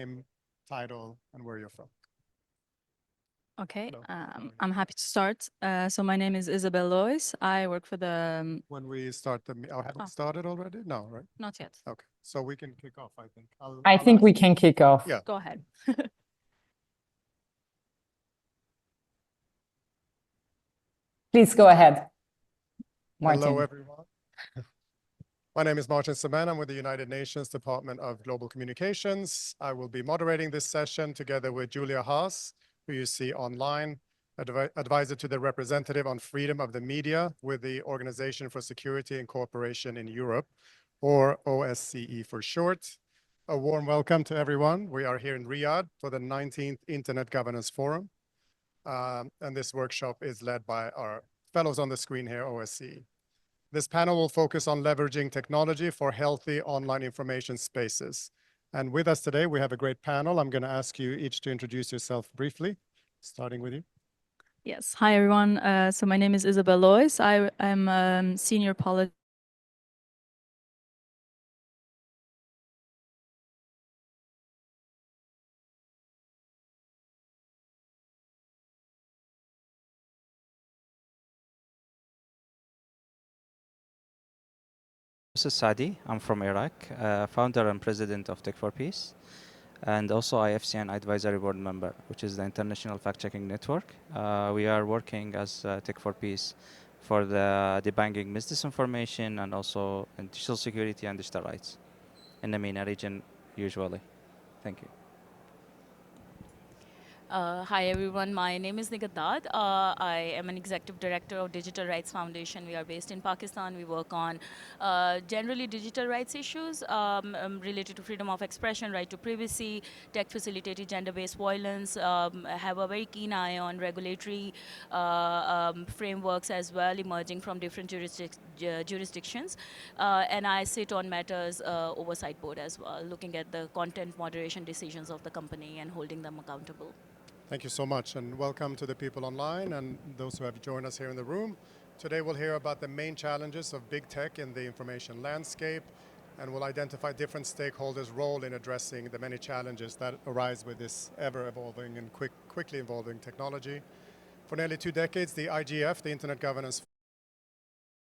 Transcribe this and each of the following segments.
Name, title, and where you're from. Okay, Hello. I'm happy to start. So my name is Isabel Lois. I work for the... When we start haven't we started already? No, right? Not yet. Okay, so we can kick off, I think. I think we can kick off. Yeah. Go ahead. Please go ahead, Martin. Hello, everyone. My name is Martin Semen. I'm with the United Nations Department of Global Communications. I will be moderating this session together with Julia Haas, who you see online, advisor to the representative on freedom of the media with the Organization for Security and Cooperation in Europe, or OSCE for short. A warm welcome to everyone. We are here in Riyadh for the 19th Internet Governance Forum. And this workshop is led by our fellows on the screen here, OSCE. This panel will focus on leveraging technology for healthy online information spaces. And with us today, we have a great panel. I'm going to ask you each to introduce yourself briefly, starting with you. Yes. Hi, everyone. So my name is Isabel Lois. I am senior policy. This is Sadi. I'm from Iraq, founder and president of Tech for Peace, and also IFCN advisory board member, which is the International Fact-Checking Network. We are working as Tech for Peace for the debunking misinformation and also in digital security and digital rights in the MENA region usually. Thank you. Hi everyone, my name is Nigat Dad. I am an executive director of Digital Rights Foundation. We are based in Pakistan. We work on generally digital rights issues related to freedom of expression, right to privacy, tech-facilitated gender-based violence, have a very keen eye on regulatory frameworks as well, emerging from different jurisdictions. And I sit on Meta's oversight board as well, looking at the content moderation decisions of the company and holding them accountable. Thank you so much, and welcome to the people online and those who have joined us here in the room. Today we'll hear about the main challenges of big tech in the information landscape, and we'll identify different stakeholders' role in addressing the many challenges that arise with this ever-evolving and quickly evolving technology. For nearly 2 decades, the IGF, the Internet Governance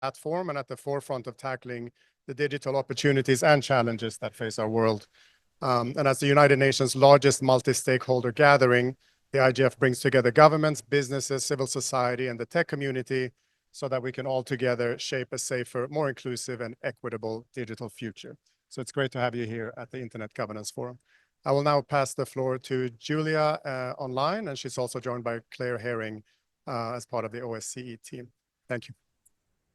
Platform, and at the forefront of tackling the digital opportunities and challenges that face our world. And as the United Nations' largest multi-stakeholder gathering, the IGF brings together governments, businesses, civil society, and the tech community so that we can all together shape a safer, more inclusive, and equitable digital future. So it's great to have you here at the Internet Governance Forum. I will now pass the floor to Julia online, and she's also joined by Claire Herring as part of the OSCE team. Thank you.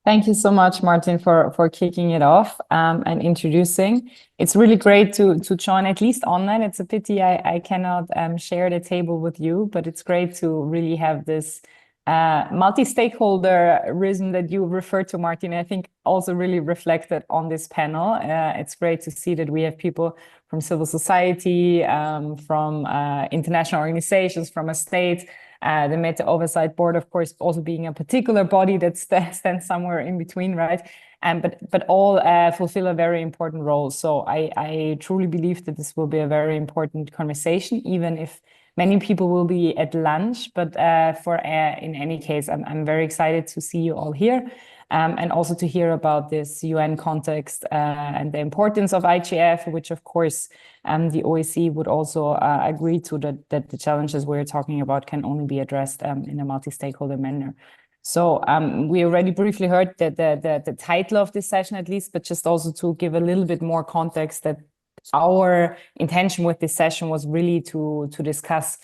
Thank you so much, Martin, for kicking it off and introducing. It's really great to join, at least online. It's a pity I cannot share the table with you, but it's great to really have this multi-stakeholderism that you referred to, Martin, I think also really reflected on this panel. It's great to see that we have people from civil society, from international organizations, from a state, the Meta Oversight Board, of course, also being a particular body that stands somewhere in between, right? But all fulfill a very important role. So I truly believe that this will be a very important conversation, even if many people will be at lunch. But in any case, I'm very excited to see you all here. And also to hear about this UN context and the importance of IGF, which of course the OSCE would also agree to that the challenges we're talking about can only be addressed in a multi-stakeholder manner. So we already briefly heard the title of this session at least, but just also to give a little bit more context that our intention with this session was really to discuss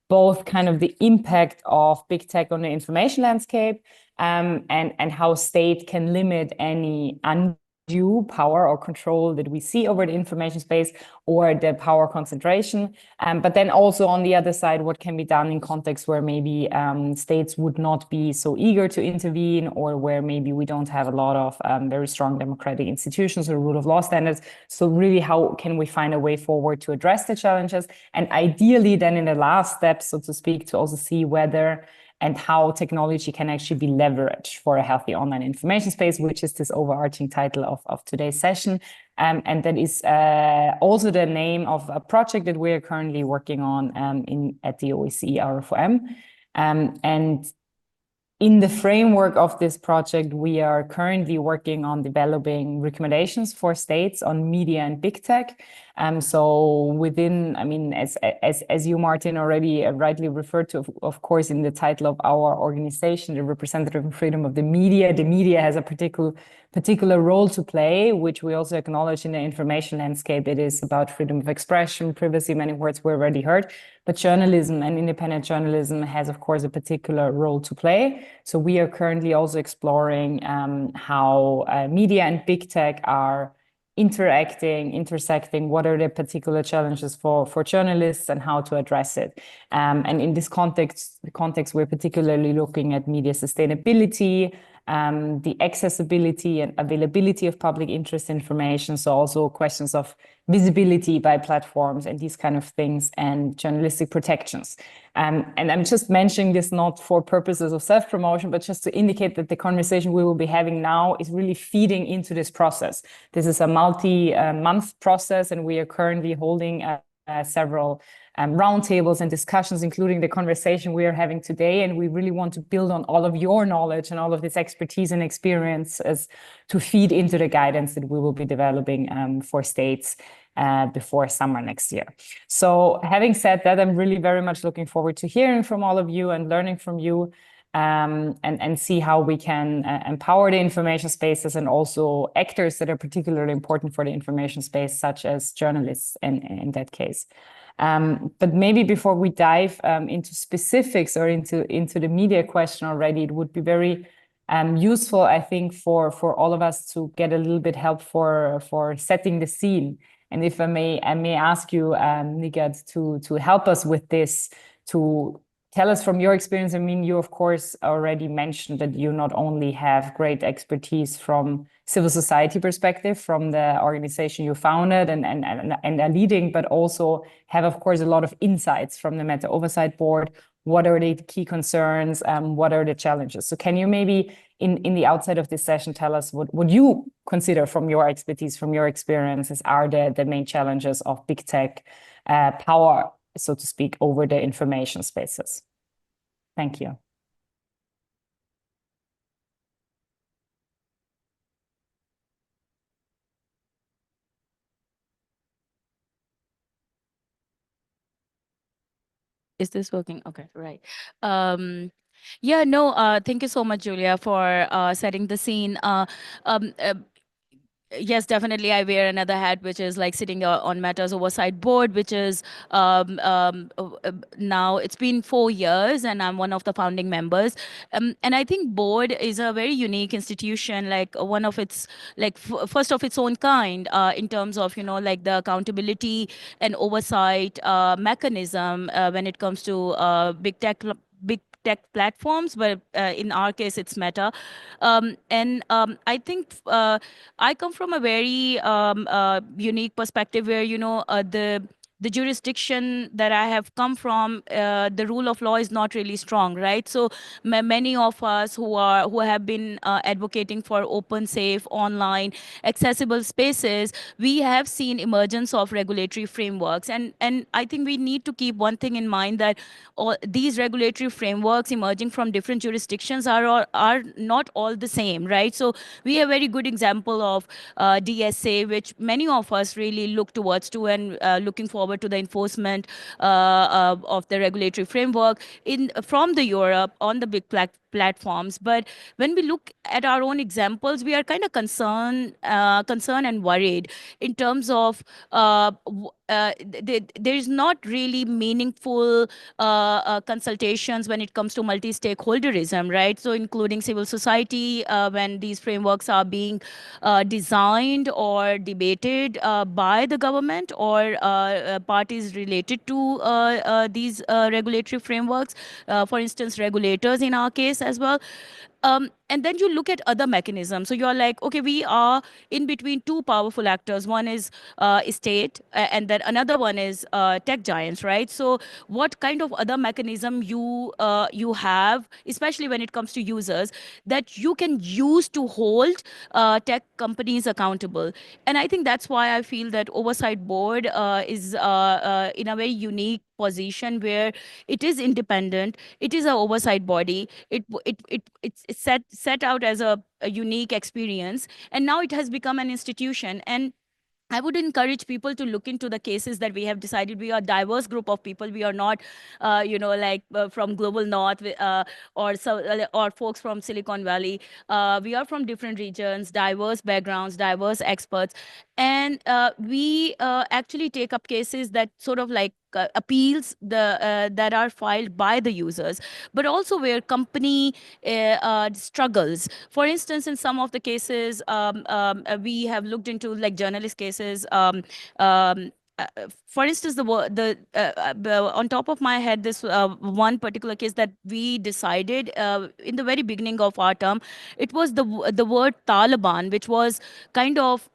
both kind of the impact of big tech on the information landscape and how state can limit any undue power or control that we see over the information space or the power concentration. But then also on the other side, what can be done in contexts where maybe states would not be so eager to intervene, or where maybe we don't have a lot of very strong democratic institutions or rule of law standards. So really, how can we find a way forward to address the challenges? And ideally then in the last step, so to speak, to also see whether and how technology can actually be leveraged for a healthy online information space, which is this overarching title of today's session. And that is also the name of a project that we are currently working on at the OEC RFOM. And in the framework of this project, we are currently working on developing recommendations for states on media and big tech. So within, I mean, as you, Martin, already rightly referred to, of course, in the title of our organization, the representative freedom of the media has a particular role to play, which we also acknowledge in the information landscape. It is about freedom of expression, privacy, many words we already heard. But journalism and independent journalism has, of course, a particular role to play. So we are currently also exploring how media and big tech are interacting, intersecting, what are the particular challenges for journalists and how to address it. And in this context, we're particularly looking at media sustainability, the accessibility and availability of public interest information. So also questions of visibility by platforms and these kind of things, and journalistic protections. And I'm just mentioning this not for purposes of self-promotion, but just to indicate that the conversation we will be having now is really feeding into this process. This is a multi-month process, and we are currently holding several roundtables and discussions, including the conversation we are having today. And we really want to build on all of your knowledge and all of this expertise and experience as to feed into the guidance that we will be developing for states before summer next year. So having said that, I'm really very much looking forward to hearing from all of you and learning from you, and see how we can empower the information spaces and also actors that are particularly important for the information space, such as journalists in that case. But maybe before we dive into specifics or into the media question already, it would be very useful, I think, for all of us to get a little bit help for setting the scene. And if I may ask you, Nigad, to help us with this, to tell us from your experience. I mean, you, of course, already mentioned that you not only have great expertise from civil society perspective, from the organization you founded and are leading, but also have, of course, a lot of insights from the Meta Oversight Board. What are the key concerns? What are the challenges? So can you maybe, in the outside of this session, tell us what you consider from your expertise, from your experiences, are the main challenges of big tech power, so to speak, over the information spaces? Thank you. Is this working? Okay, right. Thank you so much, Julia, for setting the scene. Yes, definitely. I wear another hat, which is like sitting on Meta's oversight board, which is now it's been 4 years, and I'm one of the founding members. And I think board is a very unique institution, like one of its, like first of its own kind, in terms of like the accountability and oversight mechanism when it comes to big tech platforms, but in our case, it's Meta. I think I come from a very unique perspective where, the jurisdiction that I have come from, the rule of law is not really strong, right? So many of us who have been advocating for open, safe, online, accessible spaces, we have seen emergence of regulatory frameworks, and I think we need to keep one thing in mind, that all these regulatory frameworks emerging from different jurisdictions are not all the same, right? So we have a very good example of DSA, which many of us really look towards to, and looking forward to the enforcement of the regulatory framework from the Europe on the big platforms. But when we look at our own examples, we are kind of concerned and worried in terms of there is not really meaningful consultations when it comes to multi-stakeholderism, right? So including civil society, when these frameworks are being designed or debated by the government or parties related to these regulatory frameworks, for instance, regulators in our case as well. And then you look at other mechanisms. So you're like, okay, we are in between two powerful actors. One is state, and then another one is tech giants, right? So what kind of other mechanism you have, especially when it comes to users, that you can use to hold tech companies accountable? And I think that's why I feel that oversight board is in a very unique position where it is independent. It is an oversight body. It's set out as a unique experience, and now it has become an institution. And I would encourage people to look into the cases that we have decided. We are a diverse group of people. We are not, from global north, or folks from Silicon Valley. We are from different regions, diverse backgrounds, diverse experts, and we actually take up cases that sort of like appeals that are filed by the users, but also where company struggles. For instance, in some of the cases, we have looked into, like, journalist cases. For instance, on top of my head, this one particular case that we decided in the very beginning of our term, it was the word Taliban, which was kind of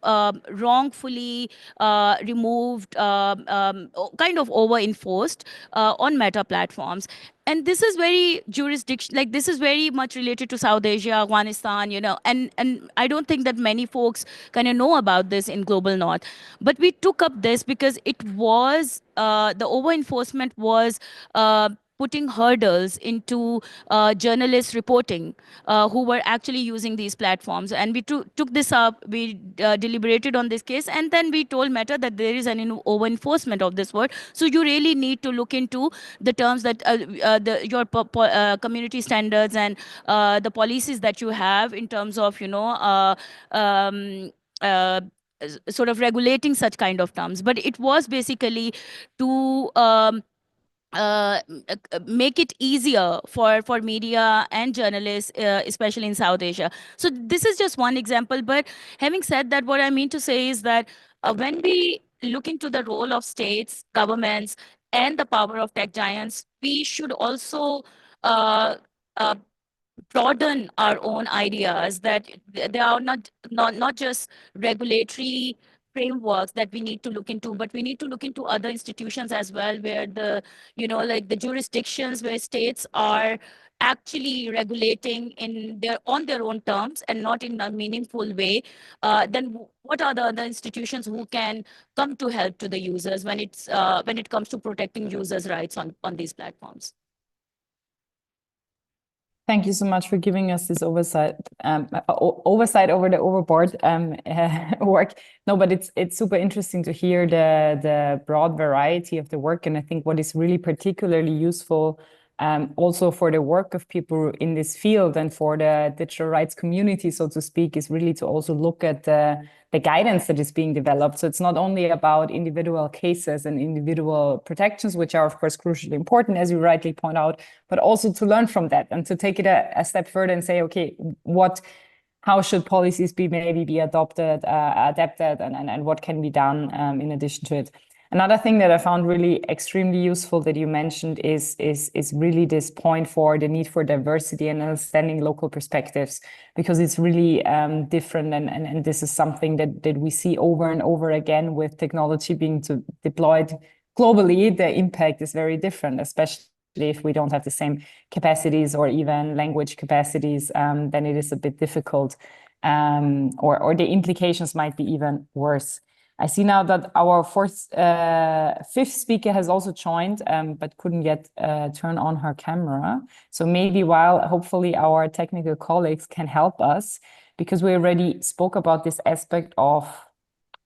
wrongfully removed, kind of over enforced on Meta platforms. And this is very jurisdiction, like this is very much related to South Asia, Afghanistan, and I don't think that many folks kind of know about this in global north. But we took up this because it was the over enforcement was putting hurdles into journalists reporting who were actually using these platforms. And we took this up, we deliberated on this case, and then we told Meta that there is an over enforcement of this word. So you really need to look into the terms that your community standards and the policies that you have in terms of, um, uh, sort of regulating such kind of terms. But it was basically to make it easier for media and journalists, especially in South Asia. So this is just one example. But having said that, what I mean to say is that when we look into the role of states, governments, and the power of tech giants, we should also uh, uh, broaden our own ideas, that they are not just regulatory frameworks that we need to look into, but we need to look into other institutions as well, where like the jurisdictions where states are actually regulating on their own terms and not in a meaningful way. Then what are the other institutions who can come to help to the users when it comes to protecting users' rights on these platforms? Thank you so much for giving us this oversight over the overboard work. No, but it's super interesting to hear the broad variety of the work, and I think what is really particularly useful also for the work of people in this field and for the digital rights community, so to speak, is really to also look at the guidance that is being developed. So it's not only about individual cases and individual protections, which are of course crucially important, as you rightly point out, but also to learn from that and to take it a step further and say, okay, how should policies maybe be adapted, and what can be done in addition to it. Another thing that I found really extremely useful that you mentioned is really this point for the need for diversity and understanding local perspectives, because it's really different, and this is something that we see over and over again with technology being deployed globally. The impact is very different, especially if we don't have the same capacities or even language capacities, then it is a bit difficult, or the implications might be even worse. I see now that our fifth speaker has also joined, but couldn't yet turn on her camera. So maybe while hopefully our technical colleagues can help us, because we already spoke about this aspect of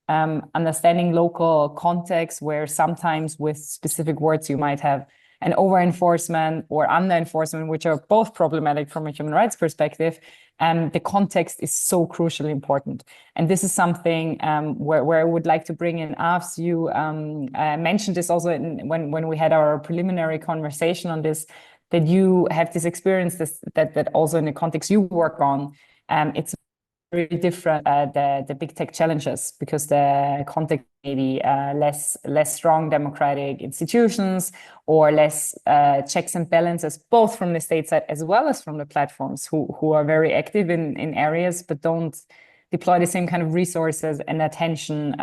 understanding local context, where sometimes with specific words you might have an over-enforcement or under-enforcement, which are both problematic from a human rights perspective. And the context is so crucially important. And this is something where I would like to bring in Afs. You mentioned this also when we had our preliminary conversation on this, that you have this experience that also in the context you work on, it's very different the big tech challenges, because the context maybe less strong democratic institutions, or less checks and balances, both from the state side as well as from the platforms who are very active in areas but don't deploy the same kind of resources and attention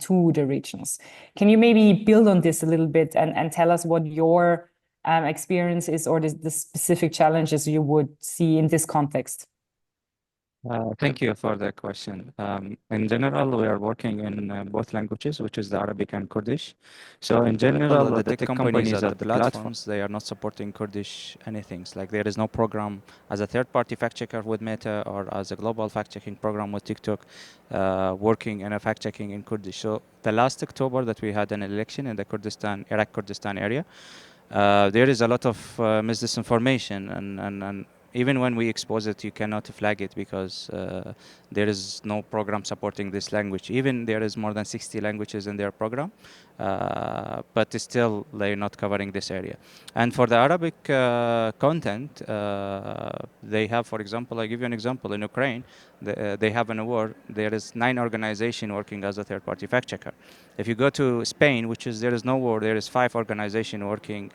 to the regions. Can you maybe build on this a little bit and tell us what your experience is, or the specific challenges you would see in this context? Thank you for the question. In general, we are working in both languages, which is the Arabic and Kurdish. So in general, the tech companies or the platforms, they are not supporting Kurdish anything. Like there is no program as a third-party fact-checker with Meta or as a global fact-checking program with TikTok working in a fact-checking in Kurdish. So the last October that we had an election in the Iraq Kurdistan area, there is a lot of misinformation, and even when we expose it, you cannot flag it because there is no program supporting this language. Even there is more than 60 languages in their program, but still they're not covering this area. And for the Arabic content, they have, for example, I give you an example, in Ukraine, they have an award, there is 9 organizations working as a third-party fact-checker. If you go to Spain, which is, there is no war, there is 5 organizations working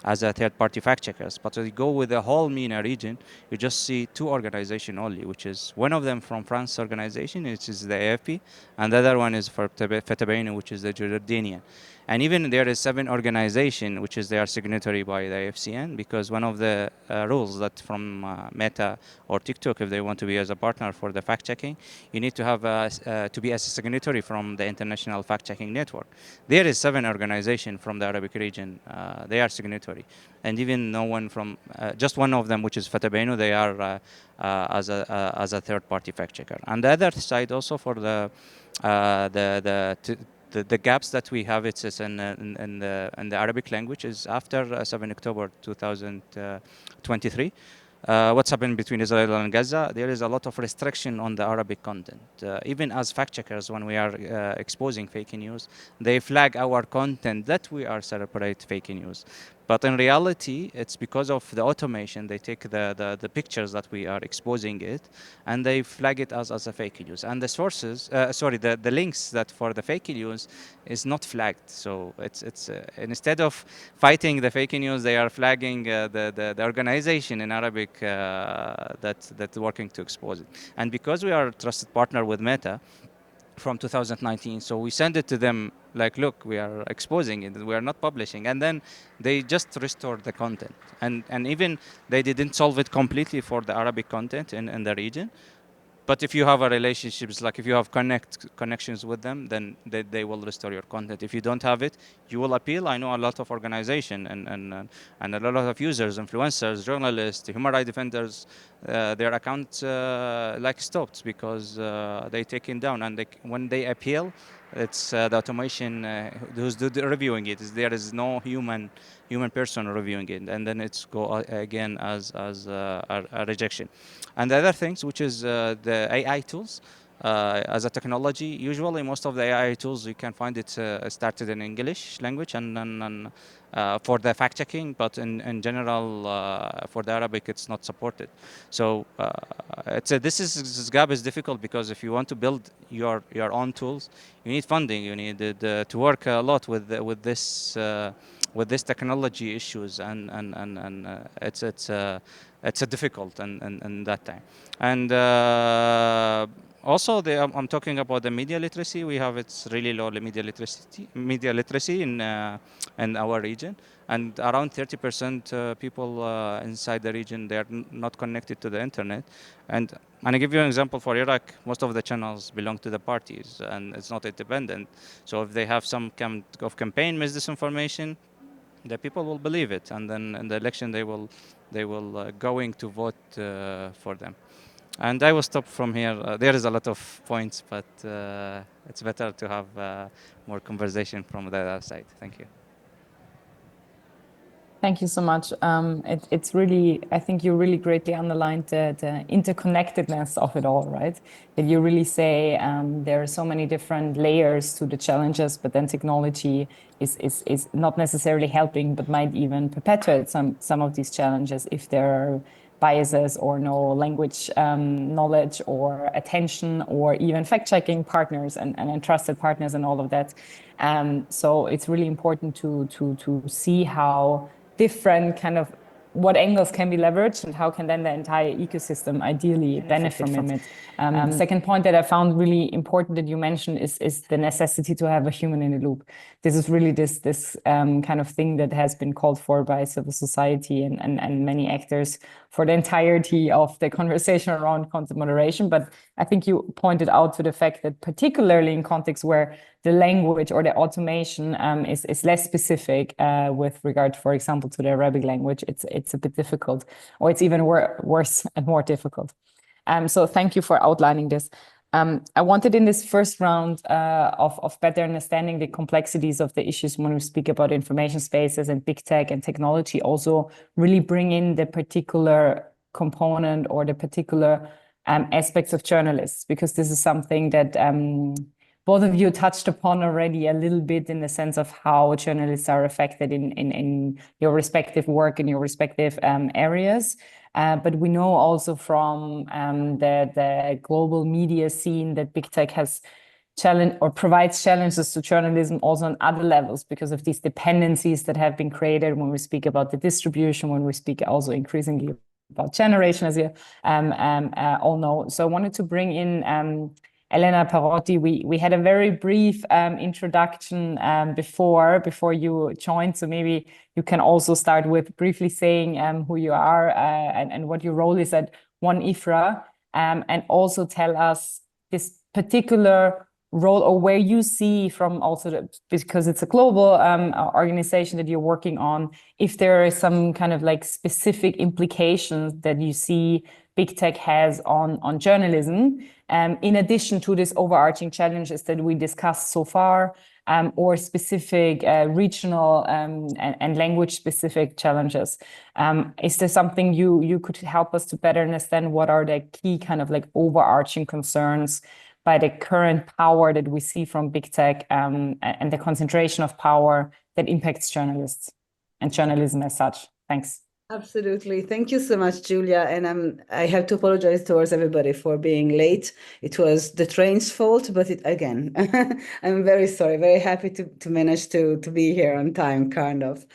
as a third-party fact-checkers. But if you go with the whole MENA region, you just see 2 organizations only, which is one of them from France organization, which is the AFP, and the other one is for Fatabainu, which is the Jordanian. And even there is 7 organizations, which is they are signatory by the IFCN, because one of the rules that from Meta or TikTok, if they want to be as a partner for the fact-checking, you need to have to be as a signatory from the International Fact-Checking Network. There is 7 organizations from the Arabic region, they are signatory. And even no one from, just one of them, which is Fatabainu, they are as a third-party fact-checker. And the other side also for the gaps that we have, it's in the Arabic language, is after 7 October 2023. What's happened between Israel and Gaza, there is a lot of restriction on the Arabic content. Even as fact checkers, when we are exposing fake news, they flag our content that we are separate fake news. But in reality, it's because of the automation. They take the pictures that we are exposing it, and they flag it as a fake news. And the sources, the links that for the fake news is not flagged. So it's instead of fighting the fake news, they are flagging the organization in Arabic that's working to expose it. And because we are a trusted partner with Meta from 2019, so we send it to them like, look, we are exposing it, we are not publishing, and then they just restored the content, and even they didn't solve it completely for the Arabic content in the region. But if you have a relationships, like if you have connections with them, then they will restore your content. If you don't have it, you will appeal. I know a lot of organizations and a lot of users, influencers, journalists, human rights defenders, their accounts like stopped because they taken down. And when they appeal, it's the automation who's reviewing it. There is no human person reviewing it, and then it's go again as a rejection. And the other things, which is the AI tools, as a technology, usually most of the AI tools you can find it started in English language and for the fact checking, but in general for the Arabic it's not supported. So this gap is difficult because if you want to build your own tools, you need funding, you need to work a lot with this technology issues, and it's a difficult and that time. And also, I'm talking about the media literacy. We have it's really low media literacy in our region, and around 30% people inside the region, they are not connected to the internet. And I give you an example for Iraq. Most of the channels belong to the parties, and it's not independent. So if they have some kind of campaign misinformation, the people will believe it, and then in the election they will going to vote for them. And I will stop from here. There is a lot of points, but it's better to have more conversation from the other side. Thank you. Thank you so much. It's really, I think you really greatly underlined the interconnectedness of it all, right? That you really say there are so many different layers to the challenges, but then technology is not necessarily helping, but might even perpetuate some of these challenges if there are biases or no language knowledge or attention or even fact-checking partners and trusted partners and all of that. So it's really important to see how different kind of what angles can be leveraged and how can then the entire ecosystem ideally benefit from it. Second point that I found really important that you mentioned is the necessity to have a human in the loop. This is really this kind of thing that has been called for by civil society and many actors for the entirety of the conversation around content moderation. But I think you pointed out to the fact that particularly in contexts where the language or the automation is less specific with regard, for example, to the Arabic language, it's a bit difficult, or it's even worse and more difficult. So thank you for outlining this. I wanted in this first round of better understanding the complexities of the issues when we speak about information spaces and big tech and technology, also really bring in the particular component or the particular aspects of journalists, because this is something that both of you touched upon already a little bit in the sense of how journalists are affected in your respective work in your respective areas. But we know also from the global media scene that big tech has challenge or provides challenges to journalism also on other levels because of these dependencies that have been created when we speak about the distribution, when we speak also increasingly about generation, as you all know. So I wanted to bring in Elena Perotti. We had a very brief introduction before you joined, so maybe you can also start with briefly saying who you are and what your role is at One IFRA, and also tell us this particular role or where you see from also because it's a global organization that you're working on, if there is some kind of like specific implications that you see big tech has on journalism, in addition to these overarching challenges that we discussed so far, or specific regional and language-specific challenges. Is there something you could help us to better understand what are the key kind of like overarching concerns by the current power that we see from big tech and the concentration of power that impacts journalists and journalism as such? Thanks. Absolutely. Thank you so much, Julia. And I have to apologize towards everybody for being late. It was the train's fault, but again, I'm very sorry, very happy to manage to be here on time, kind of.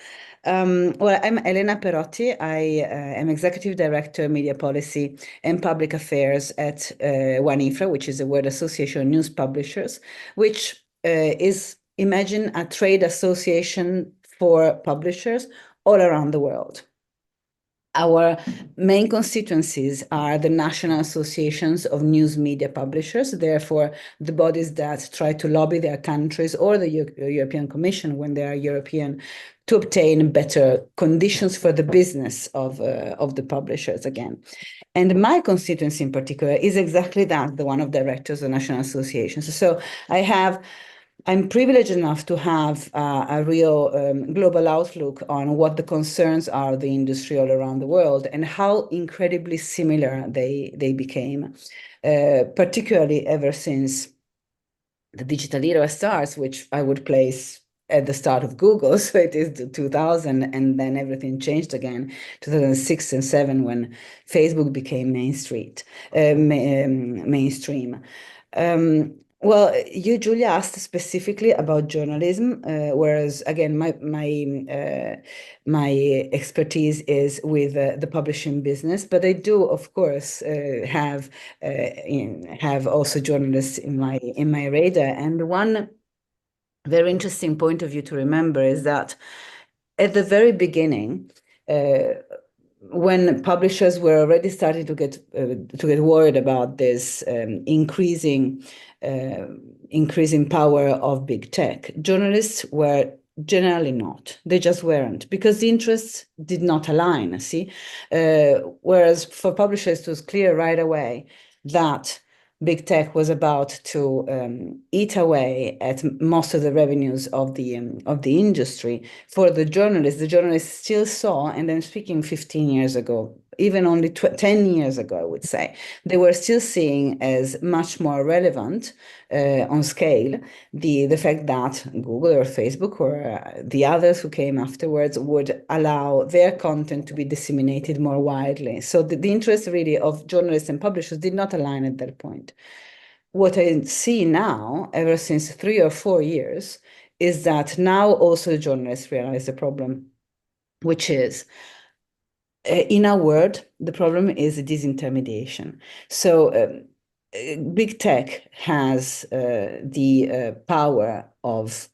Well, I'm Elena Perotti. I am Executive Director, Media Policy and Public Affairs at One IFRA, which is the World Association of News Publishers, which is, imagine, a trade association for publishers all around the world. Our main constituencies are the national associations of news media publishers, therefore the bodies that try to lobby their countries or the European Commission when they are European to obtain better conditions for the business of the publishers again. And my constituency in particular is exactly that, the one of directors of national associations. So I'm privileged enough to have a real global outlook on what the concerns are of the industry all around the world and how incredibly similar they became, particularly ever since the digital era starts, which I would place at the start of Google, so it is 2000, and then everything changed again, 2006 and 2007 when Facebook became mainstream. Well, you, Julia, asked specifically about journalism, whereas again, my expertise is with the publishing business. But I do, of course, have also journalists in my radar. And one very interesting point of view to remember is that at the very beginning, when publishers were already starting to get worried about this increasing power of big tech, journalists were generally not. They just weren't, because the interests did not align. Whereas for publishers, it was clear right away that big tech was about to eat away at most of the revenues of the industry. For the journalists still saw, and I'm speaking 15 years ago, even only 10 years ago, I would say, they were still seeing as much more relevant on scale the fact that Google or Facebook or the others who came afterwards would allow their content to be disseminated more widely. So the interest really of journalists and publishers did not align at that point. What I see now, ever since 3 or 4 years, is that now also journalists realize the problem, which is, in a word, the problem is disintermediation. So big tech has the power of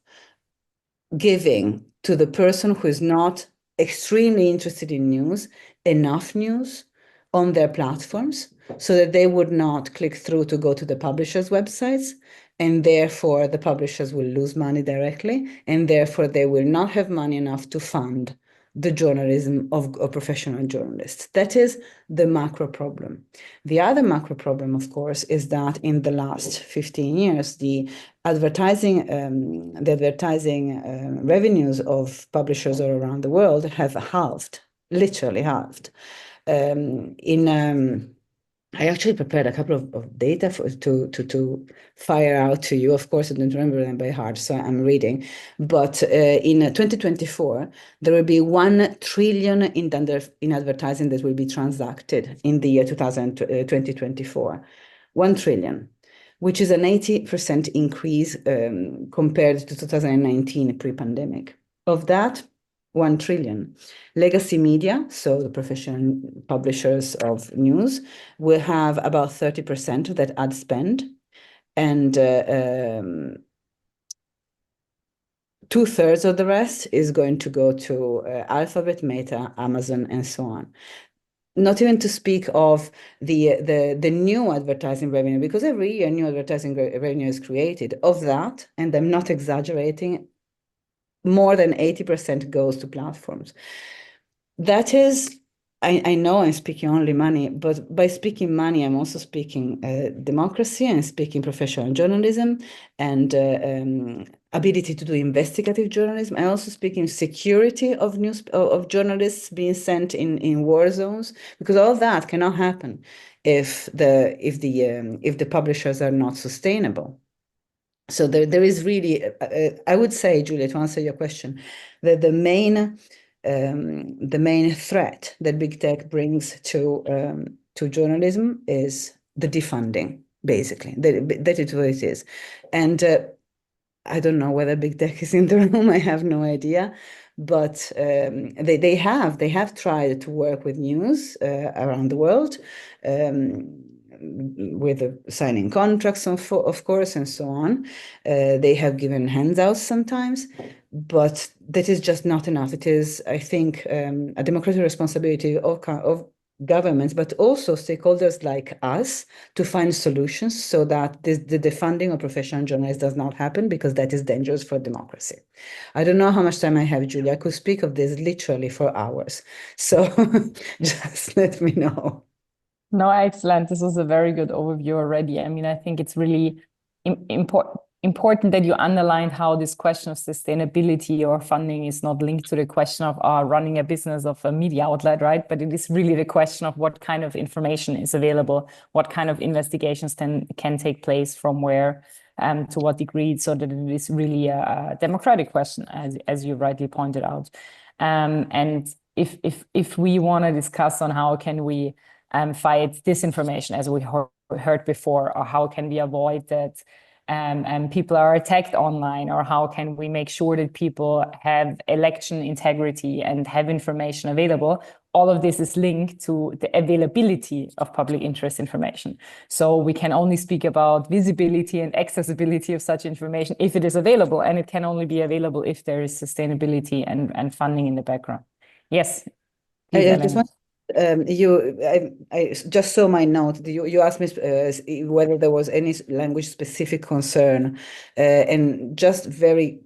giving to the person who is not extremely interested in news enough news on their platforms so that they would not click through to go to the publishers' websites, and therefore the publishers will lose money directly, and therefore they will not have money enough to fund the journalism of professional journalists. That is the macro problem. The other macro problem, of course, is that in the last 15 years, the advertising revenues of publishers all around the world have halved, literally halved. I actually prepared a couple of data to fire out to you. Of course, I don't remember them by heart, so I'm reading. But in 2024, there will be 1 trillion in advertising that will be transacted in the year 2024. 1 trillion, which is an 80% increase compared to 2019 pre-pandemic. Of that, 1 trillion. Legacy media, so the professional publishers of news, will have about 30% of that ad spend, and 2/3 of the rest is going to go to Alphabet, Meta, Amazon, and so on. Not even to speak of the new advertising revenue, because every year new advertising revenue is created. Of that, and I'm not exaggerating, more than 80% goes to platforms. That is, I know I'm speaking only money, but by speaking money, I'm also speaking democracy and speaking professional journalism and ability to do investigative journalism. I also speaking security of journalists being sent in war zones, because all that cannot happen if the publishers are not sustainable. So there is really, I would say, Julia, to answer your question, that the main threat that big tech brings to journalism is the defunding, basically. That is what it is. And I don't know whether big tech is in the room. I have no idea. But they have tried to work with news around the world, with signing contracts, of course, and so on. They have given handouts sometimes, but that is just not enough. It is, I think, a democratic responsibility of governments, but also stakeholders like us, to find solutions so that the defunding of professional journalists does not happen, because that is dangerous for democracy. I don't know how much time I have, Julia. I could speak of this literally for hours. So just let me know. No, excellent. This was a very good overview already. I mean, I think it's really important that you underlined how this question of sustainability or funding is not linked to the question of running a business of a media outlet, right? But it is really the question of what kind of information is available, what kind of investigations can take place from where, to what degree, so that it is really a democratic question, as you rightly pointed out. And if we want to discuss on how can we fight disinformation, as we heard before, or how can we avoid that people are attacked online, or how can we make sure that people have election integrity and have information available, all of this is linked to the availability of public interest information. So we can only speak about visibility and accessibility of such information if it is available, and it can only be available if there is sustainability and funding in the background. Yes. I just want I just saw my note. You asked me whether there was any language specific concern, and just very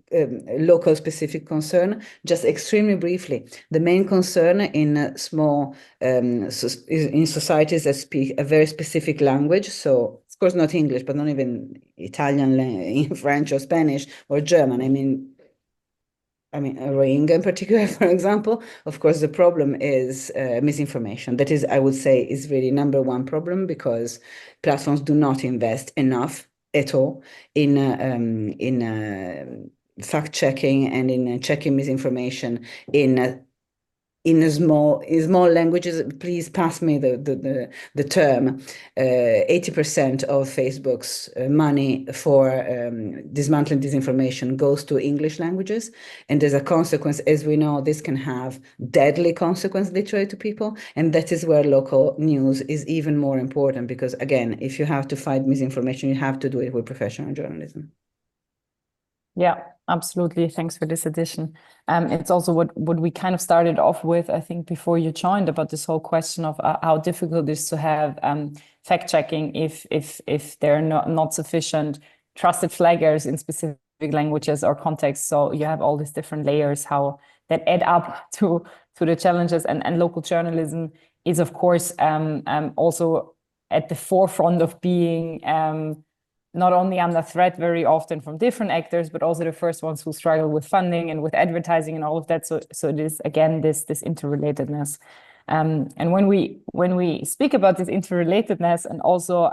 local specific concern. Just extremely briefly, the main concern in small in societies that speak a very specific language. So of course not English, but not even Italian, French or Spanish or German. I mean, I mean, Rohingya in particular, for example, of course, the problem is misinformation. That is, I would say, is really number one problem, because platforms do not invest enough at all in fact checking and in checking misinformation in small languages. Please pass me the term. 80% of Facebook's money for dismantling disinformation goes to English languages, and as a consequence, as we know, this can have deadly consequences literally to people, and that is where local news is even more important, because again, if you have to fight misinformation, you have to do it with professional journalism. Yeah, absolutely. Thanks for this addition. It's also what we kind of started off with, I think, before you joined, about this whole question of how difficult it is to have fact checking if there are not sufficient trusted flaggers in specific languages or contexts. So you have all these different layers how that add up to the challenges, and local journalism is, of course, also at the forefront of being not only under threat very often from different actors, but also the first ones who struggle with funding and with advertising and all of that. So it is, again, this interrelatedness. And when we speak about this interrelatedness, and also,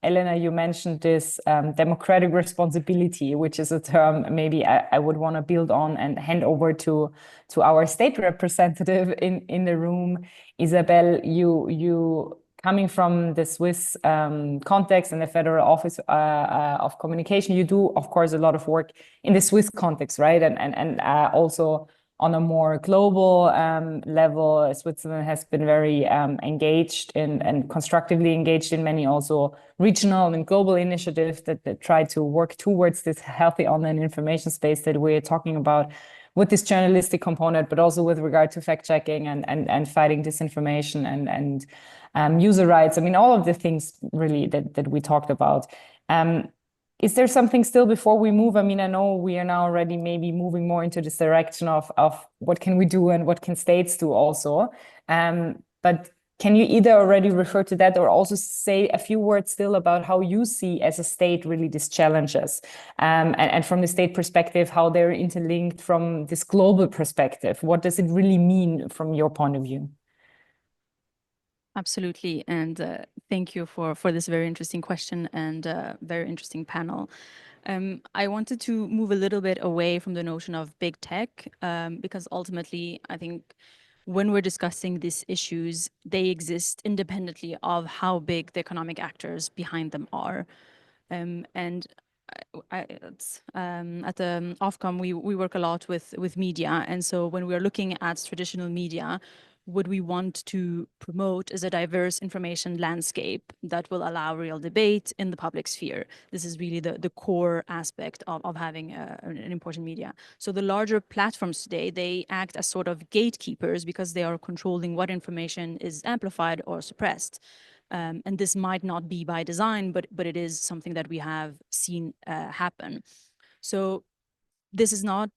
Elena, you mentioned this democratic responsibility, which is a term maybe I would want to build on and hand over to our state representative in the room. Isabel, you coming from the Swiss context and the Federal Office of Communication, you do, of course, a lot of work in the Swiss context, right? And also on a more global level, Switzerland has been very engaged and constructively engaged in many also regional and global initiatives that try to work towards this healthy online information space that we're talking about, with this journalistic component, but also with regard to fact checking and fighting disinformation and user rights. I mean, all of the things really that we talked about. Is there something still before we move? I mean, I know we are now already maybe moving more into this direction of what can we do and what can states do also. But can you either already refer to that, or also say a few words still about how you see as a state really these challenges, and from the state perspective, how they're interlinked from this global perspective? What does it really mean from your point of view? Absolutely. And thank you for this very interesting question and very interesting panel. I wanted to move a little bit away from the notion of big tech, because ultimately, I think when we're discussing these issues, they exist independently of how big the economic actors behind them are. And at the Ofcom, we work a lot with media. And so when we're looking at traditional media, what we want to promote is a diverse information landscape that will allow real debate in the public sphere. This is really the core aspect of having an important media. So the larger platforms today, they act as sort of gatekeepers because they are controlling what information is amplified or suppressed. And this might not be by design, but it is something that we have seen happen. So this is not,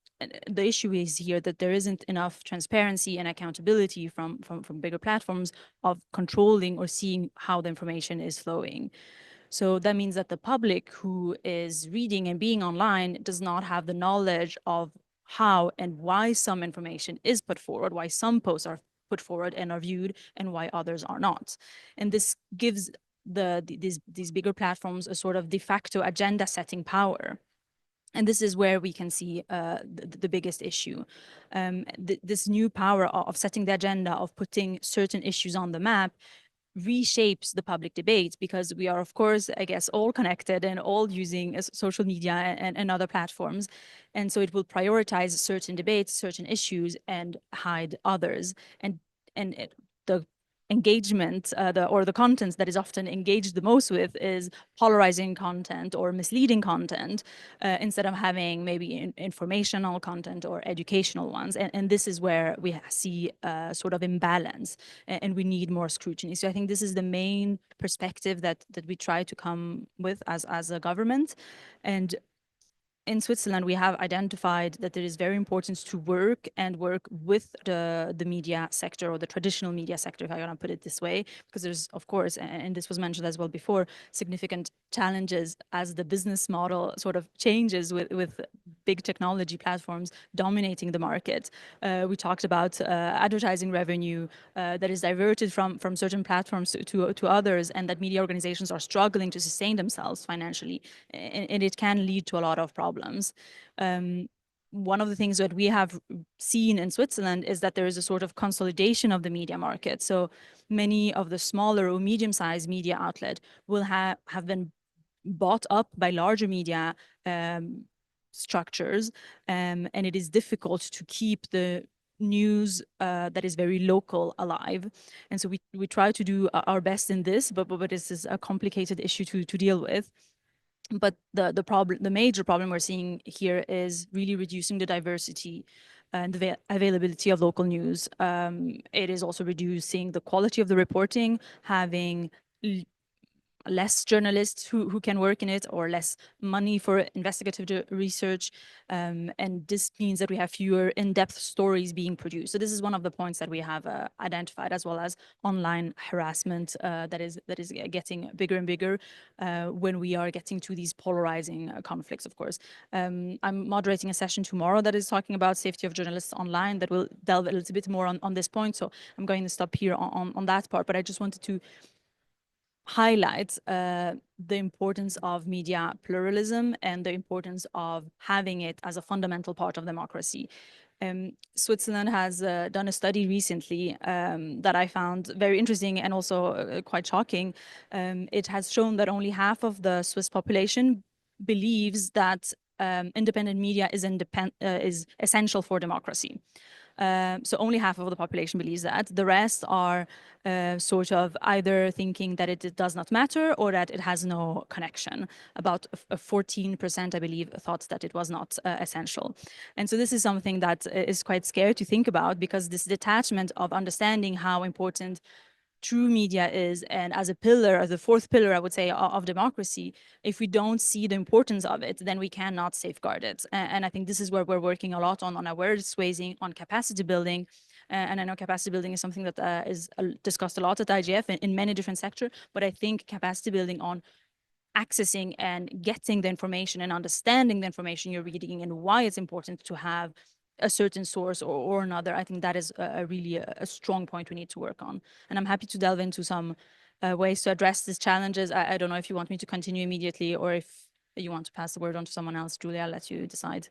the issue is here that there isn't enough transparency and accountability from bigger platforms of controlling or seeing how the information is flowing. So that means that the public who is reading and being online does not have the knowledge of how and why some information is put forward, why some posts are put forward and are viewed, and why others are not. And this gives these bigger platforms a sort of de facto agenda setting power. And this is where we can see the biggest issue. This new power of setting the agenda, of putting certain issues on the map, reshapes the public debate, because we are, of course, I guess, all connected and all using social media and other platforms. And so it will prioritize certain debates, certain issues, and hide others. And the engagement or the content that is often engaged the most with is polarizing content or misleading content, instead of having maybe informational content or educational ones. And this is where we see a sort of imbalance, and we need more scrutiny. So I think this is the main perspective that we try to come with as a government. And in Switzerland, we have identified that it is very important to work with the media sector, or the traditional media sector, if I want to put it this way, because there's, of course, and this was mentioned as well before, significant challenges as the business model sort of changes with big technology platforms dominating the market. We talked about advertising revenue that is diverted from certain platforms to others, and that media organizations are struggling to sustain themselves financially, and it can lead to a lot of problems. One of the things that we have seen in Switzerland is that there is a sort of consolidation of the media market. So many of the smaller or medium-sized media outlets will have been bought up by larger media structures, and it is difficult to keep the news that is very local alive. And so we try to do our best in this, but this is a complicated issue to deal with. But the major problem we're seeing here is really reducing the diversity and the availability of local news. It is also reducing the quality of the reporting, having less journalists who can work in it, or less money for investigative research. And this means that we have fewer in-depth stories being produced. So this is one of the points that we have identified, as well as online harassment that is getting bigger and bigger when we are getting to these polarizing conflicts, of course. I'm moderating a session tomorrow that is talking about safety of journalists online, that will delve a little bit more on this point. So I'm going to stop here on that part, but I just wanted to highlights the importance of media pluralism and the importance of having it as a fundamental part of democracy. Switzerland has done a study recently that I found very interesting and also quite shocking. It has shown that only half of the Swiss population believes that independent media is essential for democracy. So only half of the population believes that. The rest are sort of either thinking that it does not matter or that it has no connection. About 14%, I believe, thought that it was not essential. And so this is something that is quite scary to think about, because this detachment of understanding how important true media is, and as a pillar, as the fourth pillar, I would say, of democracy, if we don't see the importance of it, then we cannot safeguard it. And I think this is where we're working a lot on awareness raising, on capacity building. And I know capacity building is something that is discussed a lot at IGF in many different sectors, but I think capacity building on accessing and getting the information and understanding the information you're reading and why it's important to have a certain source or another, I think that is really a strong point we need to work on. And I'm happy to delve into some ways to address these challenges. I don't know if you want me to continue immediately, or if you want to pass the word on to someone else. Julia, I'll let you decide.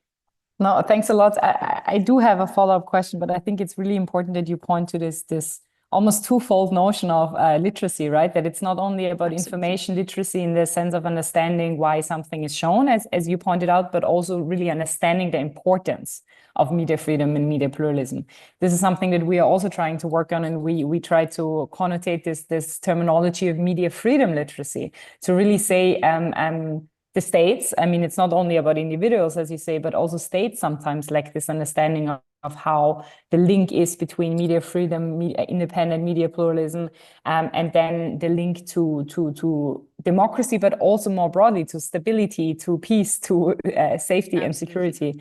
No, thanks a lot. I do have a follow-up question, but I think it's really important that you point to this almost twofold notion of literacy, right? That it's not only about information literacy in the sense of understanding why something is shown, as you pointed out, but also really understanding the importance of media freedom and media pluralism. This is something that we are also trying to work on, and we try to connotate this terminology of media freedom literacy to really say the states, I mean, it's not only about individuals, as you say, but also states sometimes lack this understanding of how the link is between media freedom, independent media pluralism, and then the link to democracy, but also more broadly to stability, to peace, to safety and security.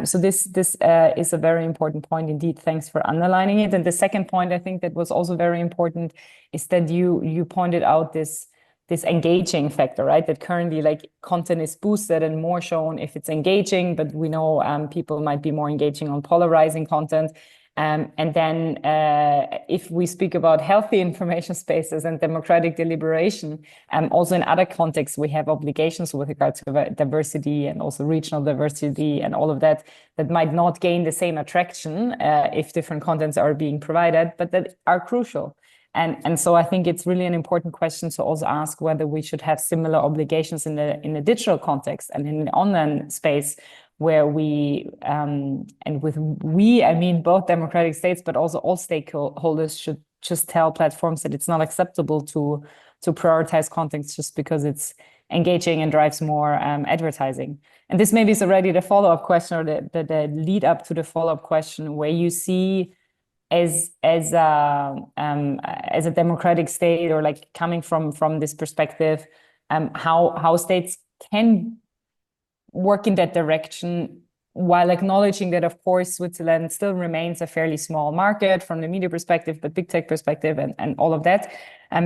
So this is a very important point indeed. Thanks for underlining it. And the second point I think that was also very important is that you pointed out this engaging factor, right? That currently like content is boosted and more shown if it's engaging, but we know people might be more engaging on polarizing content. And then if we speak about healthy information spaces and democratic deliberation, also in other contexts, we have obligations with regard to diversity and also regional diversity and all of that might not gain the same attraction if different contents are being provided, but that are crucial. And so I think it's really an important question to also ask whether we should have similar obligations in the digital context and in the online space, where we, and with we, I mean both democratic states, but also all stakeholders should just tell platforms that it's not acceptable to prioritize content just because it's engaging and drives more advertising. And this maybe is already the follow-up question, or the lead up to the follow-up question, where you see as a democratic state, or like coming from this perspective, how states can work in that direction, while acknowledging that, of course, Switzerland still remains a fairly small market from the media perspective, but big tech perspective and all of that.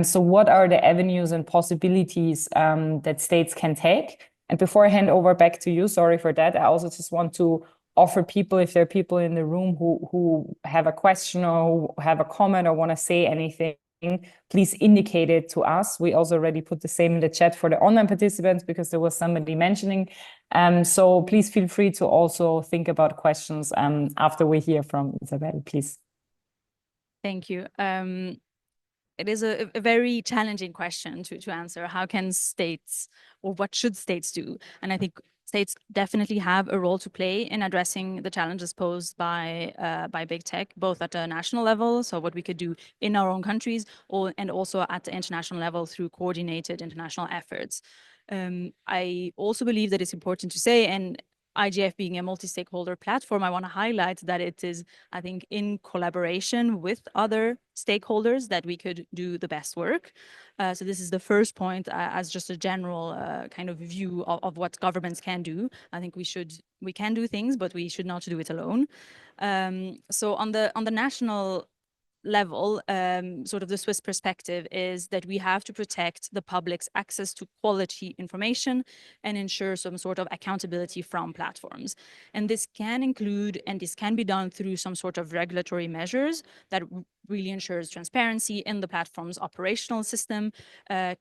So what are the avenues and possibilities that states can take? And before I hand over back to you, sorry for that, I also just want to offer people, if there are people in the room who have a question or who have a comment or want to say anything, please indicate it to us. We also already put the same in the chat for the online participants because there was somebody mentioning. So please feel free to also think about questions after we hear from Isabel, please. Thank you. It is a very challenging question to answer. How can states, or what should states do? And I think states definitely have a role to play in addressing the challenges posed by big tech, both at a national level, so what we could do in our own countries, and also at the international level through coordinated international efforts. I also believe that it's important to say, and IGF being a multi-stakeholder platform, I want to highlight that it is, I think, in collaboration with other stakeholders that we could do the best work. So this is the first point as just a general kind of view of what governments can do. I think we can do things, but we should not do it alone. So on the national level, sort of the Swiss perspective is that we have to protect the public's access to quality information and ensure some sort of accountability from platforms. And this can include, and this can be done through some sort of regulatory measures that really ensures transparency in the platform's operational system,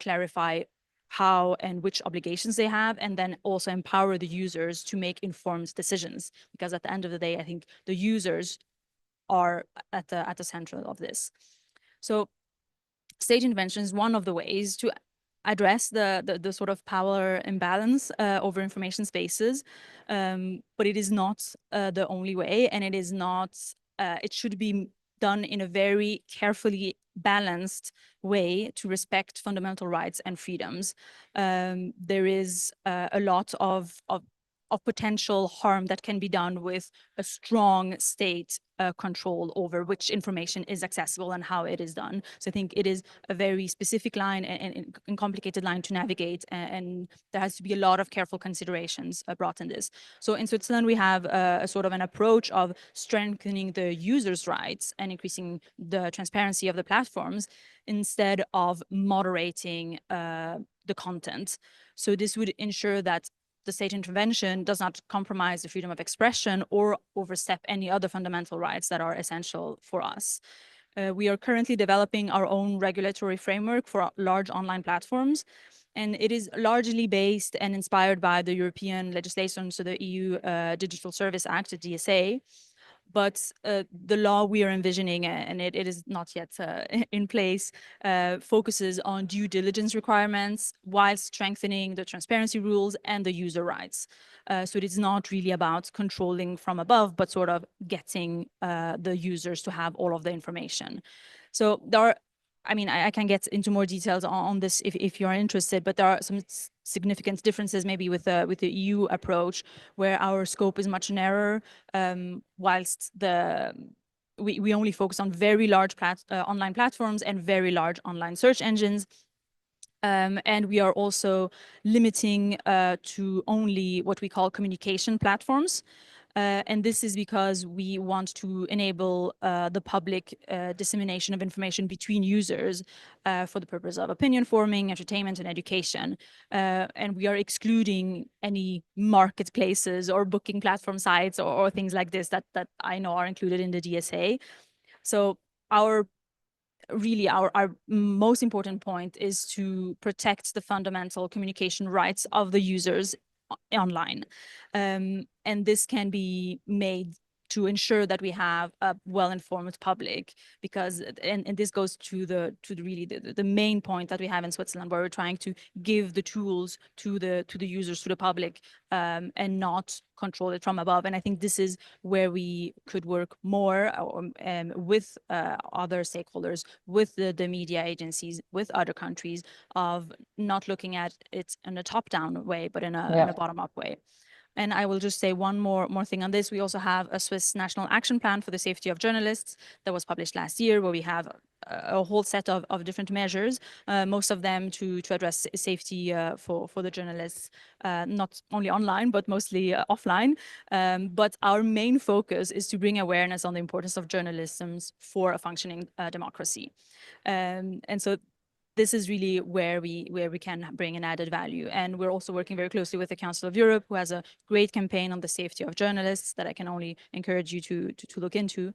clarify how and which obligations they have, and then also empower the users to make informed decisions. Because at the end of the day, I think the users are at the center of this. So state intervention is one of the ways to address the sort of power imbalance over information spaces, but it is not the only way, and it is not, it should be done in a very carefully balanced way to respect fundamental rights and freedoms. There is a lot of potential harm that can be done with a strong state control over which information is accessible and how it is done. So I think it is a very specific line and complicated line to navigate, and there has to be a lot of careful considerations brought in this. So in Switzerland, we have a sort of an approach of strengthening the users' rights and increasing the transparency of the platforms instead of moderating the content. So this would ensure that the state intervention does not compromise the freedom of expression or overstep any other fundamental rights that are essential for us. We are currently developing our own regulatory framework for large online platforms, and it is largely based and inspired by the European legislation, so the EU Digital Service Act, the DSA. But the law we are envisioning, and it is not yet in place, focuses on due diligence requirements while strengthening the transparency rules and the user rights. So it is not really about controlling from above, but sort of getting the users to have all of the information. So there are, I mean, I can get into more details on this if you're interested, but there are some significant differences maybe with the EU approach, where our scope is much narrower, whilst we only focus on very large online platforms and very large online search engines. And we are also limiting to only what we call communication platforms. And this is because we want to enable the public dissemination of information between users for the purpose of opinion forming, entertainment, and education. And we are excluding any marketplaces or booking platform sites or things like this that I know are included in the DSA. So our most important point is to protect the fundamental communication rights of the users online. And this can be made to ensure that we have a well-informed public, because and this goes to the main point that we have in Switzerland, where we're trying to give the tools to the users, to the public, and not control it from above. And I think this is where we could work more with other stakeholders, with the media agencies, with other countries, of not looking at it in a top-down way, but in a bottom-up way. And I will just say one more thing on this. We also have a Swiss National Action Plan for the Safety of Journalists that was published last year, where we have a whole set of different measures, most of them to address safety for the journalists, not only online, but mostly offline. But our main focus is to bring awareness on the importance of journalism for a functioning democracy. And so this is really where we can bring an added value. And we're also working very closely with the Council of Europe, who has a great campaign on the safety of journalists that I can only encourage you to look into.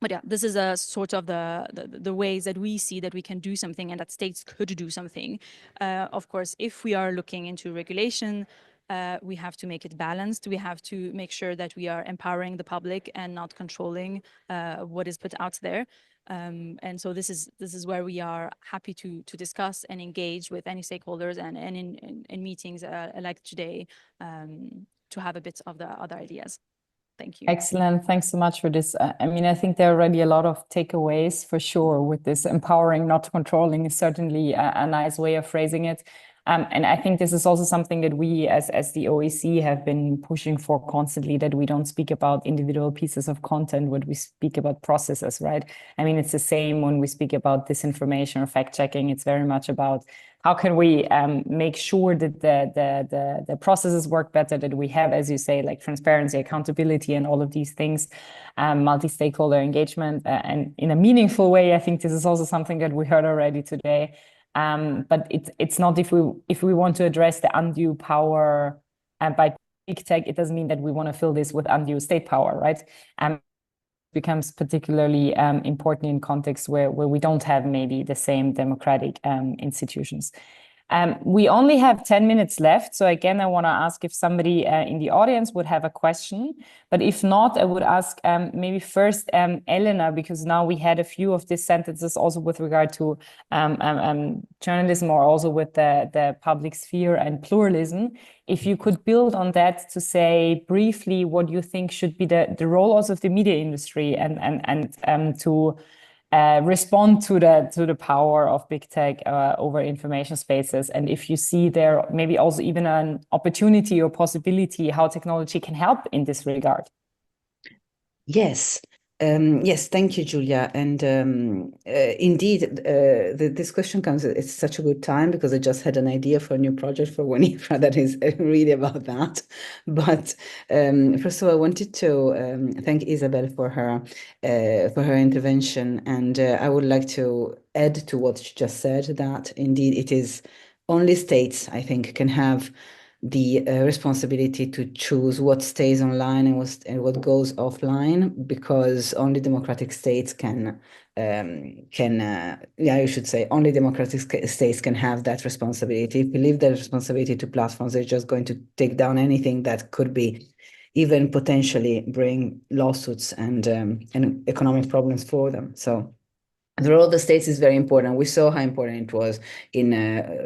But yeah, this is a sort of the ways that we see that we can do something and that states could do something. Of course, if we are looking into regulation, we have to make it balanced. We have to make sure that we are empowering the public and not controlling what is put out there. And so this is where we are happy to discuss and engage with any stakeholders and in meetings like today to have a bit of the other ideas. Thank you. Excellent. Thanks so much for this. I mean, I think there are already a lot of takeaways for sure with this empowering, not controlling is certainly a nice way of phrasing it. And I think this is also something that we as the OEC have been pushing for constantly, that we don't speak about individual pieces of content, when we speak about processes, right? I mean, it's the same when we speak about disinformation or fact checking. It's very much about how can we make sure that the processes work better, that we have, as you say, like transparency, accountability, and all of these things, multi-stakeholder engagement, and in a meaningful way. I think this is also something that we heard already today. But it's not, if we want to address the undue power by big tech, it doesn't mean that we want to fill this with undue state power, right? Becomes particularly important in contexts where we don't have maybe the same democratic institutions. We only have 10 minutes left. So again, I want to ask if somebody in the audience would have a question. But if not, I would ask maybe first Elena, because now we had a few of these sentences also with regard to journalism, or also with the public sphere and pluralism. If you could build on that to say briefly what you think should be the role also of the media industry and to respond to the power of big tech over information spaces, and if you see there maybe also even an opportunity or possibility how technology can help in this regard. Yes. Yes, thank you, Julia. And indeed, this question comes at such a good time, because I just had an idea for a new project for WANIFRA that is really about that. But first of all, I wanted to thank Isabel for her intervention. And I would like to add to what she just said, that indeed it is only states, I think, can have the responsibility to choose what stays online and what goes offline, because only democratic states you should say only democratic states can have that responsibility. If we leave that responsibility to platforms, they're just going to take down anything that could be even potentially bring lawsuits and economic problems for them. So the role of the states is very important. We saw how important it was in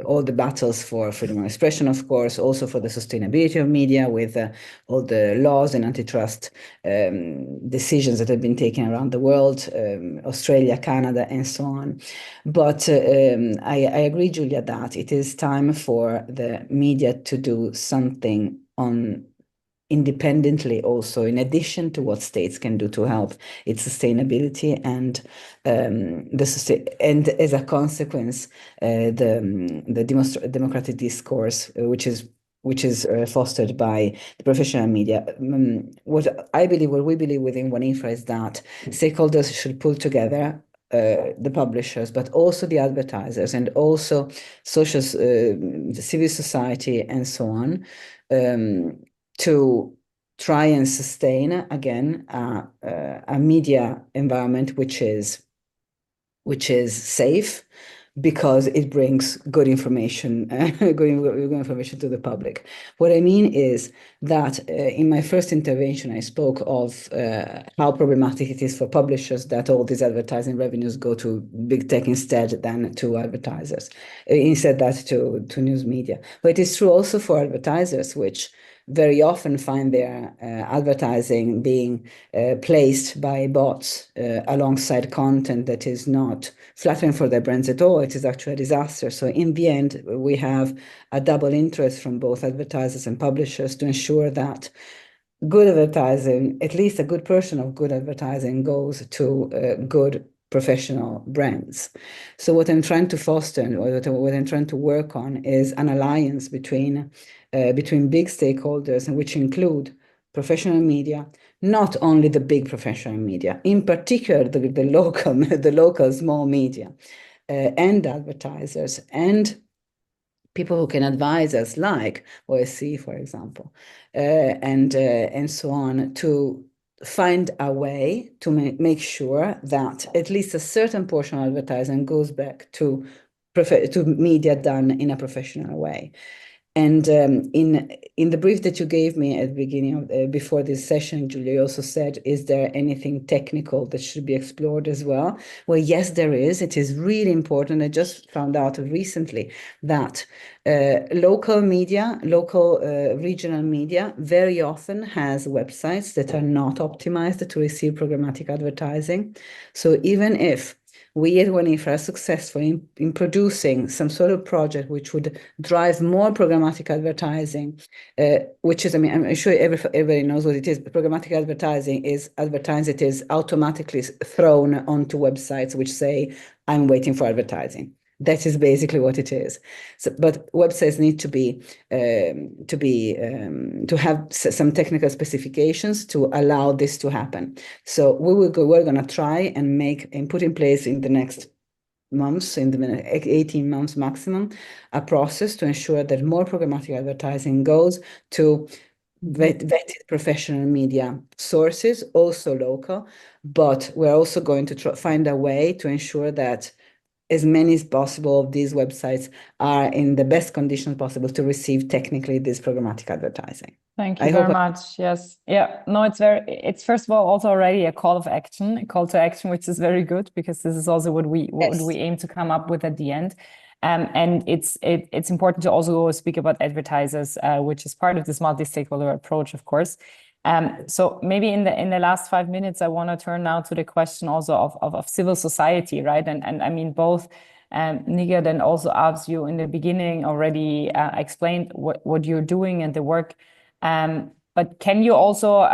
all the battles for freedom of expression, of course, also for the sustainability of media, with all the laws and antitrust decisions that have been taken around the world, Australia, Canada, and so on. But I agree, Julia, that it is time for the media to do something on independently, also in addition to what states can do to help its sustainability and and as a consequence the democratic discourse which is fostered by the professional media. What we believe within WANIFRA is that stakeholders should pull together the publishers, but also the advertisers, and also civil society, and so on, to try and sustain again a media environment which is safe, because it brings good information, good information to the public. What I mean is that in my first intervention, I spoke of how problematic it is for publishers that all these advertising revenues go to big tech instead than to advertisers, instead that to news media. But it is true also for advertisers, which very often find their advertising being placed by bots alongside content that is not flattering for their brands at all. It is actually a disaster. So in the end, we have a double interest from both advertisers and publishers to ensure that good advertising, at least a good portion of good advertising, goes to good professional brands. So what I'm trying to foster and what I'm trying to work on is an alliance between big stakeholders, and which include professional media, not only the big professional media, in particular the local the local small media, and advertisers and people who can advise us, like OSC, for example, and so on, to find a way to make sure that at least a certain portion of advertising goes back to media done in a professional way. And in the brief that you gave me at the beginning of before this session, Julia, you also said, is there anything technical that should be explored as well? Well, yes, there is. It is really important. I just found out recently that local media, local regional media, very often has websites that are not optimized to receive programmatic advertising. So even if we at OneInfra are successful in producing some sort of project which would drive more programmatic advertising, which is, I mean, I'm sure everybody knows what it is. Programmatic advertising is advertising that is automatically thrown onto websites which say, I'm waiting for advertising. That is basically what it is. So, but websites need to have some technical specifications to allow this to happen. So we're going to try and put in place in the next months, in the 18 months maximum, a process to ensure that more programmatic advertising goes to vetted professional media sources, also local, but we're also going to find a way to ensure that as many as possible of these websites are in the best conditions possible to receive technically this programmatic advertising. Thank you very much. Yes. Yeah. No, it's first of all also already a call to action, which is very good, because this is also what we aim to come up with at the end. And it's important to also speak about advertisers, which is part of this multi-stakeholder approach, of course. So maybe in the last 5 minutes, I want to turn now to the question also of civil society, right? And I mean, both Nigel and also Abs, you in the beginning already explained what you're doing and the work. But can you also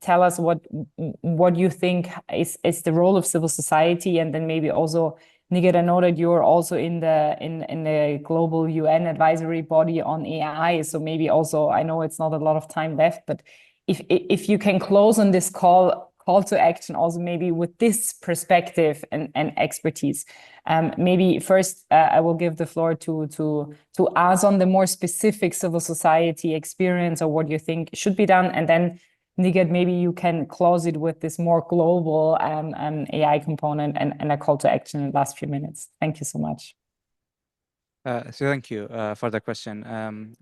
tell us what you think is the role of civil society, and then maybe also, Nigel, I know that you're also in the global UN advisory body on AI. So maybe also, I know it's not a lot of time left, but if you can close on this call to action, also maybe with this perspective and expertise. Maybe first I will give the floor to us on the more specific civil society experience or what you think should be done, and then Nigel, maybe you can close it with this more global AI component and a call to action in the last few minutes. Thank you so much. So thank you for the question.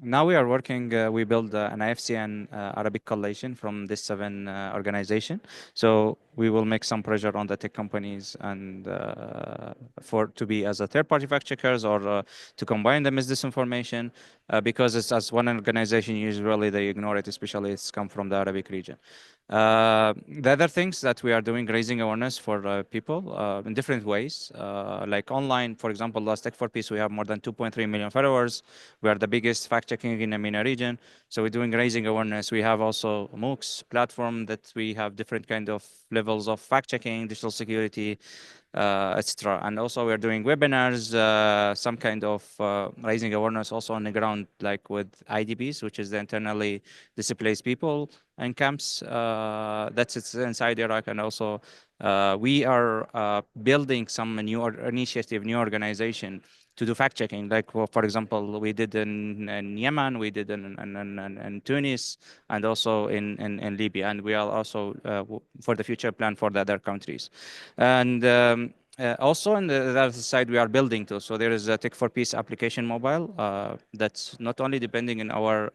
Now we are working, we build an IFCN Arabic coalition from this 7 organization. So we will make some pressure on the tech companies and to be as a third-party fact checkers or to combine them as disinformation, because it's as one organization, usually they ignore it, especially it's come from the Arabic region. The other things that we are doing, raising awareness for people in different ways, like online, for example, last Tech for Peace, we have more than 2.3 million followers. We are the biggest fact-checking in the MENA region. So we're doing raising awareness. We have also MOOCs platform that we have different kind of levels of fact-checking, digital security, etc. And also we're doing webinars, some kind of raising awareness also on the ground, like with IDPs, which is the internally displaced people in camps. That's inside Iraq. And also we are building some new initiative, new organization to do fact checking. Like, well, for example, we did in Yemen, we did in Tunis, and also in Libya. And we are also, for the future, plan for the other countries. And also on the other side, we are building too. So there is a Tech for Peace application mobile that's not only depending on our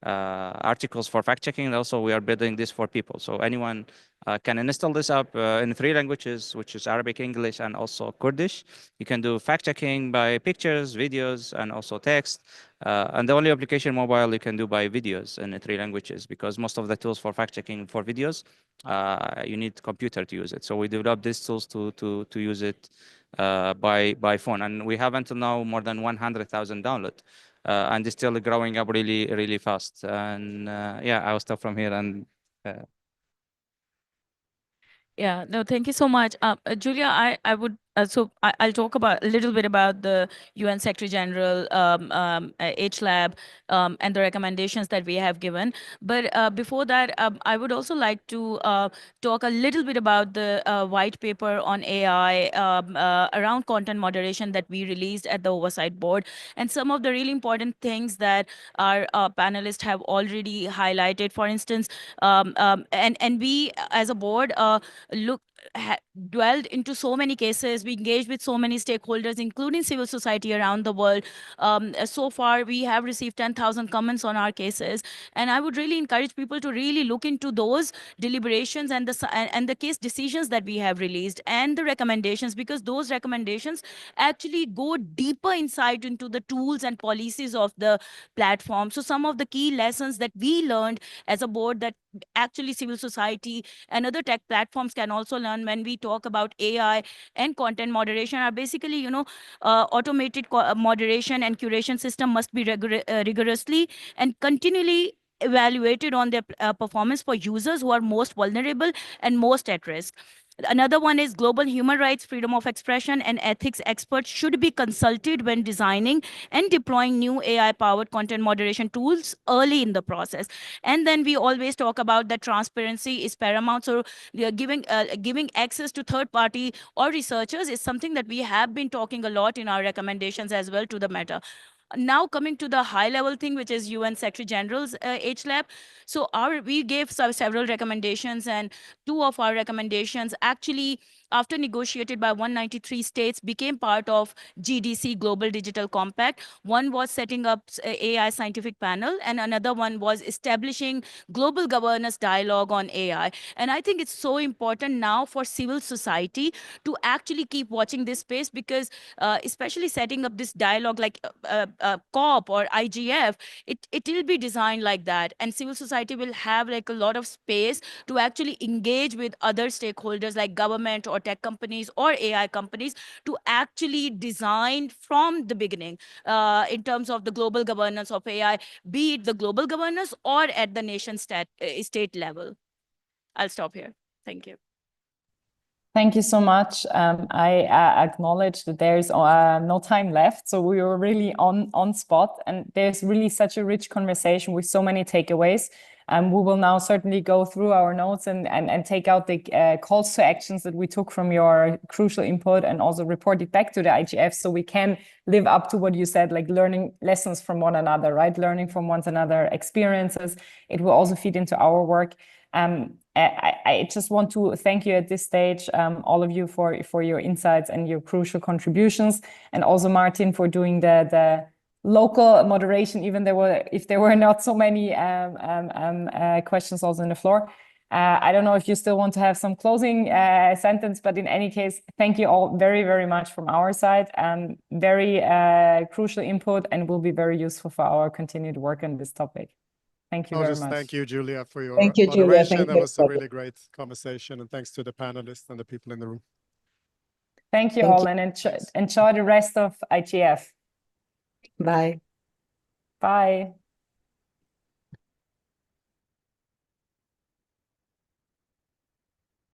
articles for fact checking, also we are building this for people. So anyone can install this app in 3 languages, which is Arabic, English, and also Kurdish. You can do fact checking by pictures, videos, and also text. And the only application mobile you can do by videos in 3 languages, because most of the tools for fact checking for videos, you need computer to use it. So we developed these tools to use it by phone, and we have until now more than 100,000 downloads, and it's still growing up really fast. And yeah, I'll stop from here and. Yeah, no, thank you so much. Julia, I would, I'll talk about a little bit about the UN Secretary General, HLab, and the recommendations that we have given. But before that, I would also like to talk a little bit about the white paper on AI around content moderation that we released at the Oversight Board, and some of the really important things that our panelists have already highlighted. For instance, and we as a board dwelled into so many cases. We engaged with so many stakeholders, including civil society around the world. So far, we have received 10,000 comments on our cases. And I would really encourage people to really look into those deliberations and the case decisions that we have released and the recommendations, because those recommendations actually go deeper insight into the tools and policies of the platform. So some of the key lessons that we learned as a board that actually civil society and other tech platforms can also learn when we talk about AI and content moderation are basically, automated moderation and curation system must be rigorously and continually evaluated on their performance for users who are most vulnerable and most at risk. Another one is global human rights, freedom of expression, and ethics experts should be consulted when designing and deploying new AI-powered content moderation tools early in the process. And then we always talk about that transparency is paramount. So giving access to third party or researchers is something that we have been talking a lot in our recommendations as well to the Meta. Now coming to the high level thing, which is UN Secretary General's HLab. So we gave several recommendations, and 2 of our recommendations actually, after negotiated by 193 states, became part of GDC Global Digital Compact. One was setting up AI scientific panel, and another one was establishing global governance dialogue on AI. And I think it's so important now for civil society to actually keep watching this space, because especially setting up this dialogue like COP or IGF, it will be designed like that. And civil society will have like a lot of space to actually engage with other stakeholders like government or tech companies or AI companies to actually design from the beginning in terms of the global governance of AI, be it the global governance or at the nation state level. I'll stop here. Thank you. Thank you so much. I acknowledge that there's no time left, so we were really on spot, and there's really such a rich conversation with so many takeaways. We will now certainly go through our notes and take out the calls to actions that we took from your crucial input and also report it back to the IGF, so we can live up to what you said, like learning lessons from one another, right? Learning from one another experiences. It will also feed into our work. I just want to thank you at this stage, all of you, for your insights and your crucial contributions, and also Martin for doing the local moderation, even if there were not so many questions also in the floor. I don't know if you still want to have some closing sentence, but in any case, thank you all very, very much from our side. Very crucial input, and will be very useful for our continued work on this topic. Thank you very much. Thank you, Julia, for your Thank you, Julia. moderation. Thank That you. was a really great conversation, and thanks to the panelists and the people in the room. Thank you all, and enjoy the rest of IGF. Bye. Bye.